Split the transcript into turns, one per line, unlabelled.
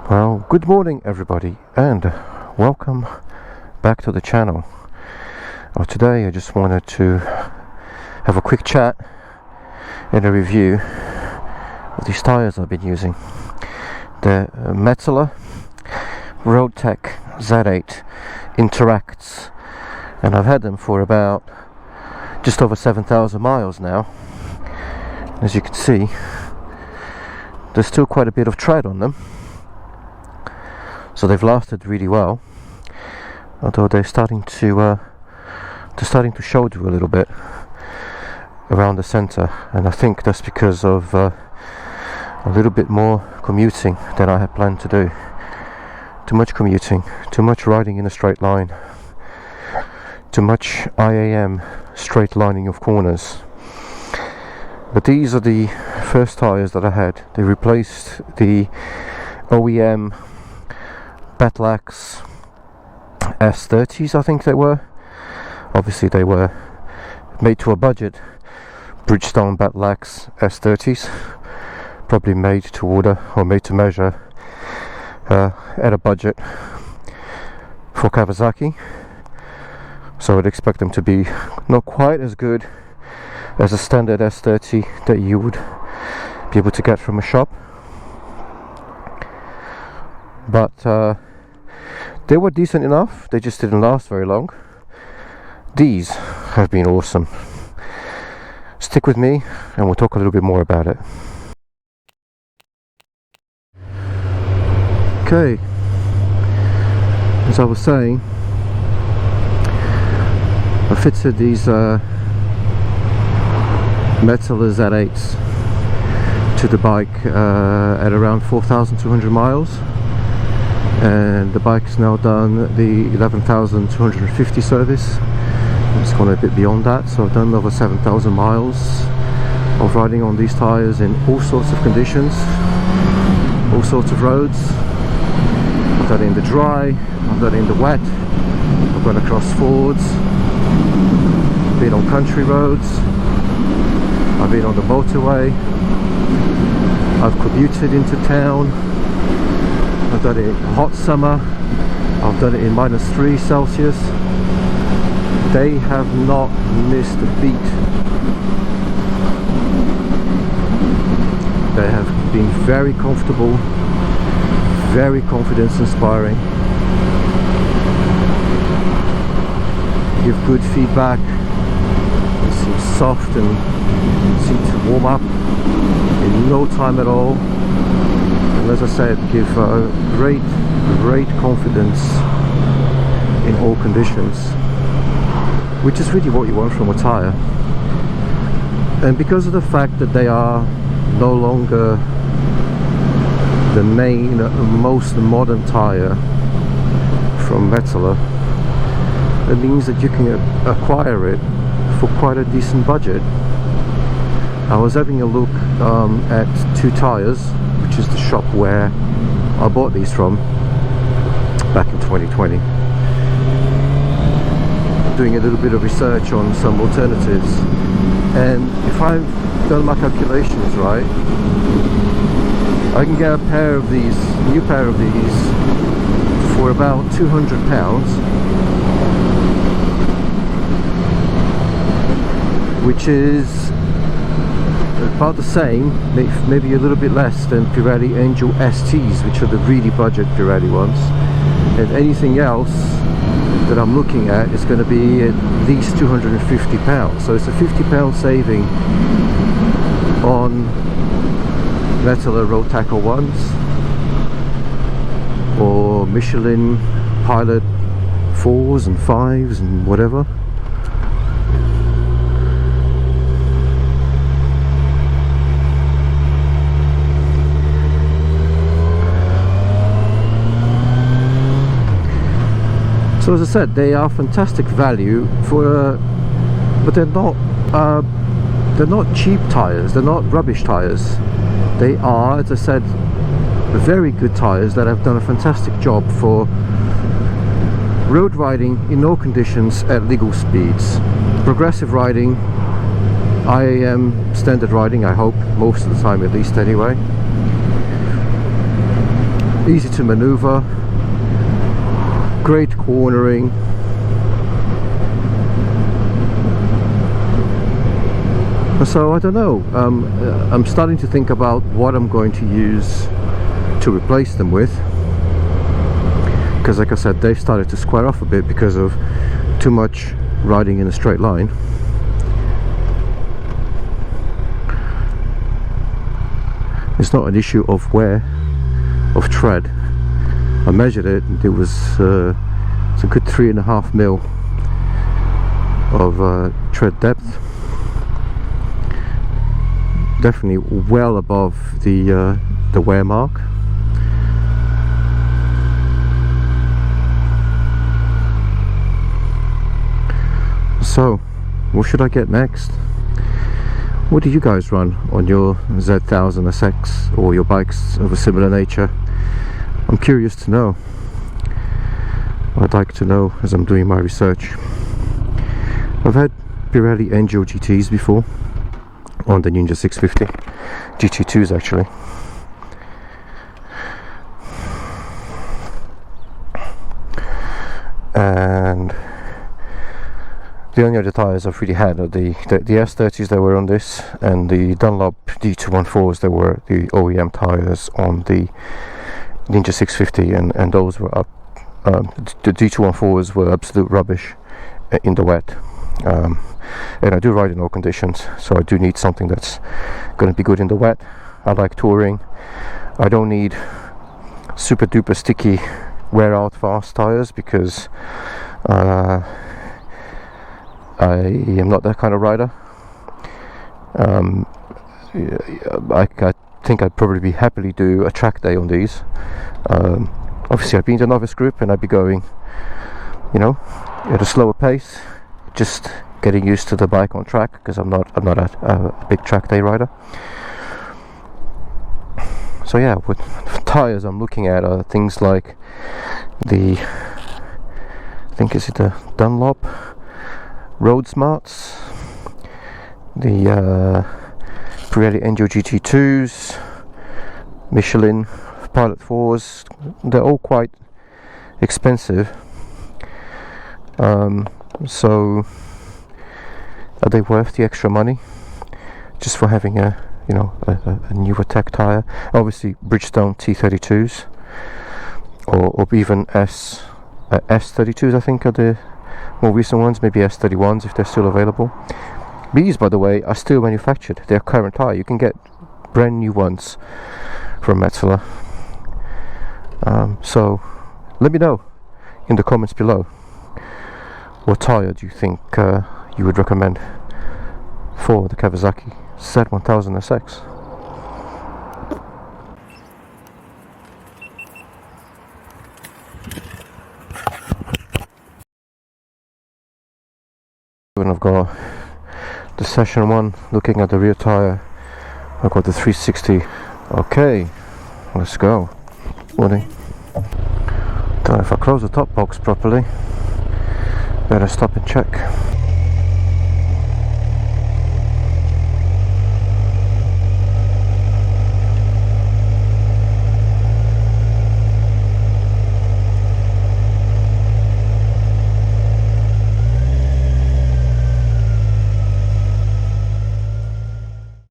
Well, good morning everybody, and welcome back to the channel. Today I just wanted to have a quick chat and a review of these tyres I've been using. The Metzeler Roadtec Z8 Interacts, and I've had them for about just over 7,000 miles now. As you can see, there's still quite a bit of tread on them. So they've lasted really well, although they're starting to show through a little bit around the center, and I think that's because of a little bit more commuting than I had planned to do. Too much commuting, too much riding in a straight line, too much IAM straight lining of corners. But these are the first tires that I had. They replaced the OEM Metzeler S30s, I think they were. Obviously they were made to a budget. Bridgestone Metzeler S30s, probably made to order or made to measure at a budget for Kawasaki. So I'd expect them to be not quite as good as a standard S30 that you would be able to get from a shop, but they were decent enough. They just didn't last very long. These have been awesome. Stick with me and we'll talk a little bit more about it. Okay, as I was saying, I fitted these Metzeler Z8s to the bike at around 4,200 miles, and the bike's now done the 11,250 service. It's gone a bit beyond that, so I've done over 7,000 miles of riding on these tyres in all sorts of conditions, all sorts of roads. I've done it in the dry, I've done it in the wet, I've gone across fords, been on country roads, I've been on the motorway, I've commuted into town, I've done it in hot summer, I've done it in -3 Celsius. They have not missed a beat. They have been very comfortable, very confidence inspiring, give good feedback. It seems soft and seem to warm up in no time at all. And as I said, give great confidence in all conditions, which is really what you want from a tyre. And because of the fact that they are no longer the most modern tyre from Metzeler, it means that you can acquire it for quite a decent budget. I was having a look at Two Tyres, which is the shop where I bought these from back in 2020. Doing a little bit of research on some alternatives, and if I've done my calculations right, I can get a new pair of these for about £200, which is about the same, maybe a little bit less than Pirelli Angel STs, which are the really budget Pirelli ones. And anything else that I'm looking at is going to be at least £250. So it's a £50 saving on Metzeler Roadtec Z1000s or Michelin Pilot 4s and 5s and whatever. So as I said, they are fantastic value for, but they're not cheap tires. They're not rubbish tires. They are, as I said, very good tires that have done a fantastic job for road riding in all conditions at legal speeds, progressive riding, IAM standard riding, I hope, most of the time at least anyway. easy to maneuver, great cornering. So I don't know, I'm starting to think about what I'm going to use to replace them with, because like I said, they've started to square off a bit because of too much riding in a straight line. It's not an issue of wear, of tread. I measured it, and it was it's a good 3.5 mil of tread depth. Definitely well above the wear mark. So, what should I get next? What do you guys run on your Z1000SX or your bikes of a similar nature? I'm curious to know. I'd like to know as I'm doing my research. I've had Pirelli Angel GTs before on the Ninja 650, GT2s actually. And the only other tyres I've really had are the S30s that were on this, and the Dunlop D214s that were the OEM tyres on the Ninja 650, and those were up. The D214s were absolute rubbish in the wet. And I do ride in all conditions, so I do need something that's going to be good in the wet. I like touring. I don't need super duper sticky, wear out fast tires, because I am not that kind of rider. I think I'd probably be happily do a track day on these. Obviously I'd be in the novice group and I'd be going, you know, at a slower pace, just getting used to the bike on track, because I'm not a big track day rider. So yeah, with tires I'm looking at are things like the, I think is it the Dunlop Road Smarts, the Pirelli Angel GT2s, Michelin Pilot 4s. They're all quite expensive. So are they worth the extra money just for having a newer tech tire? Obviously Bridgestone T32s or even S32s I think are the more recent ones, maybe S31s if they're still available. These, by the way, are still manufactured. They're current tire. You can get brand new ones from Metzeler. So let me know in the comments below, what tire do you think you would recommend for the Kawasaki Z1000SX? And I've got the Session 1 looking at the rear tire. I've got the 360. Okay, let's go. Morning. Don't know if I close the top box properly. Better stop and check.